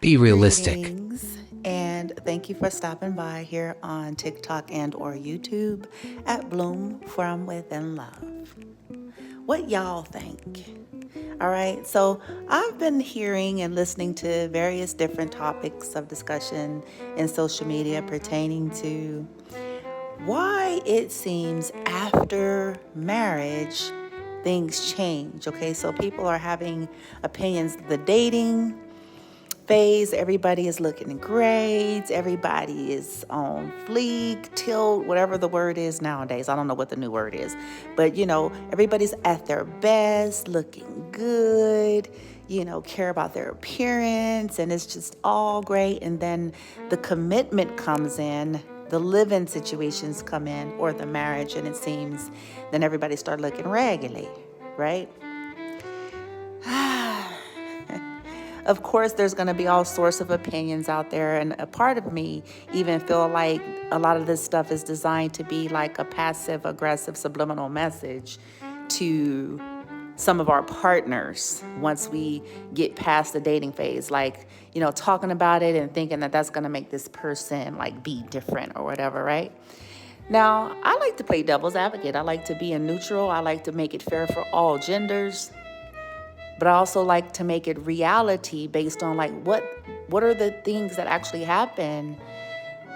Be realistic. Greetings, and thank you for stopping by here on TikTok and or YouTube at Bloom From Within Love. What y'all think? All right, so I've been hearing and listening to various different topics of discussion in social media pertaining to why it seems after marriage things change. Okay, so people are having opinions. The dating phase, everybody is looking great, everybody is on fleek, tilt, whatever the word is nowadays. I don't know what the new word is, but everybody's at their best, looking good, care about their appearance, and it's just all great. And then the commitment comes in, the live-in situations come in, or the marriage, and it seems then everybody start looking raggedy, right? Of course, there's going to be all sorts of opinions out there, and a part of me even feel like a lot of this stuff is designed to be like a passive aggressive subliminal message to some of our partners once we get past the dating phase, like talking about it and thinking that that's going to make this person like be different or whatever, right? Now, I like to play devil's advocate. I like to be a neutral. I like to make it fair for all genders. But I also like to make it reality based on like what are the things that actually happen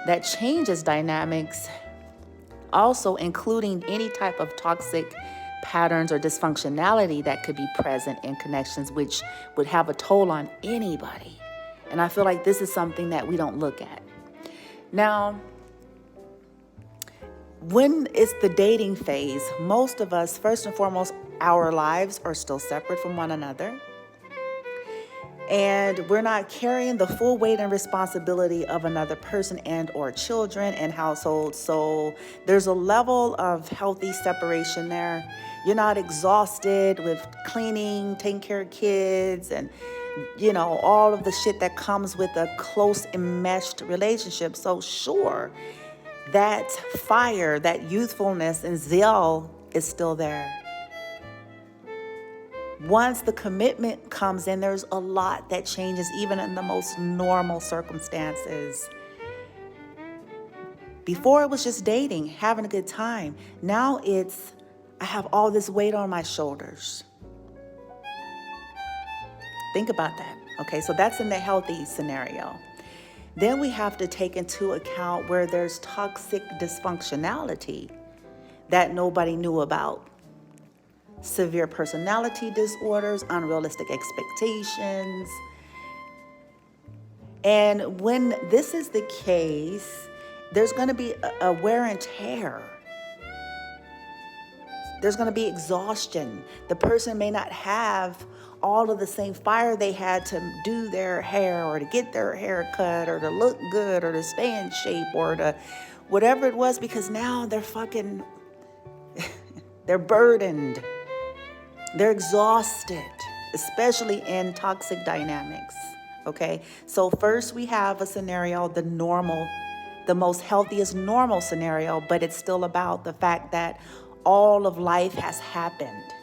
that changes dynamics, also including any type of toxic patterns or dysfunctionality that could be present in connections, which would have a toll on anybody. And I feel like this is something that we don't look at. Now, when it's the dating phase, most of us, first and foremost, our lives are still separate from one another. And we're not carrying the full weight and responsibility of another person and or children and households. So there's a level of healthy separation there. You're not exhausted with cleaning, taking care of kids, and all of the shit that comes with a close enmeshed relationship. So sure, that fire, that youthfulness and zeal is still there. Once the commitment comes in, there's a lot that changes, even in the most normal circumstances. Before it was just dating, having a good time. Now it's, I have all this weight on my shoulders. Think about that. Okay, so that's in the healthy scenario. Then we have to take into account where there's toxic dysfunctionality that nobody knew about. Severe personality disorders, unrealistic expectations. And when this is the case, there's going to be a wear and tear. There's going to be exhaustion. The person may not have all of the same fire they had to do their hair or to get their hair cut or to look good or to stay in shape or to whatever it was, because now they're they're burdened. They're exhausted, especially in toxic dynamics, okay? So first we have a scenario, the most healthiest normal scenario, but it's still about the fact that all of life has happened.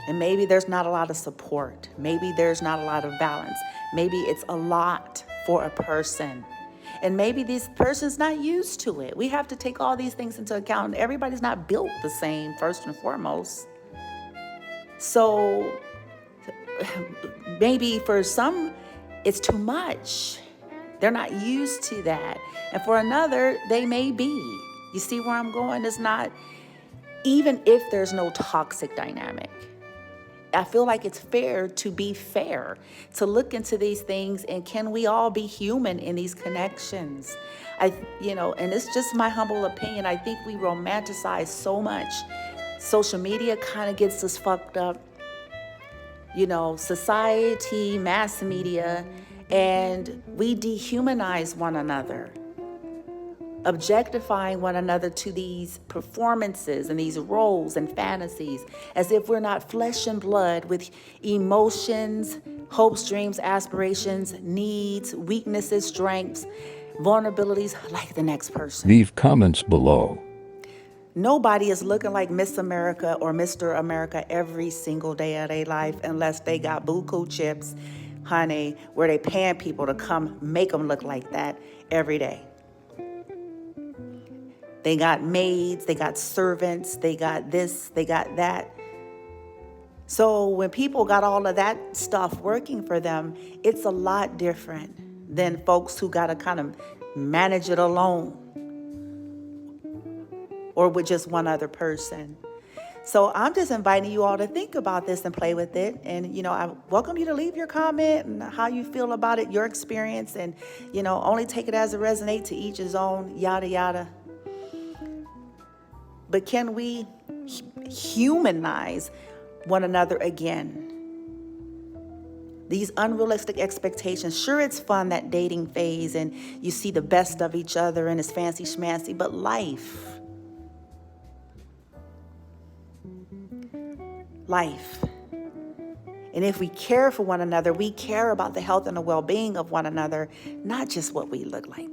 And maybe there's not a lot of support. Maybe there's not a lot of balance. Maybe it's a lot for a person. And maybe this person's not used to it. We have to take all these things into account. Everybody's not built the same, first and foremost. So maybe for some, it's too much. They're not used to that. And for another, they may be. You see where I'm going? It's not, even if there's no toxic dynamic, I feel like it's fair to be fair, to look into these things, and can we all be human in these connections? And it's just my humble opinion. I think we romanticize so much. Social media kind of gets us fucked up. Society, mass media, and we dehumanize one another, objectifying one another to these performances and these roles and fantasies, as if we're not flesh and blood with emotions, hopes, dreams, aspirations, needs, weaknesses, strengths, vulnerabilities like the next person. Leave comments below. Nobody is looking like Miss America or Mr. America every single day of their life unless they got buku chips, honey, where they paying people to come make them look like that every day. They got maids, they got servants, they got this, they got that. So when people got all of that stuff working for them, it's a lot different than folks who got to kind of manage it alone or with just one other person. So I'm just inviting you all to think about this and play with it. And, I welcome you to leave your comment and how you feel about it, your experience, and, only take it as it resonates, to each his own, yada, yada. But can we humanize one another again? These unrealistic expectations. Sure, it's fun, that dating phase, and you see the best of each other and it's fancy schmancy, but life. And if we care for one another, we care about the health and the well-being of one another, not just what we look like.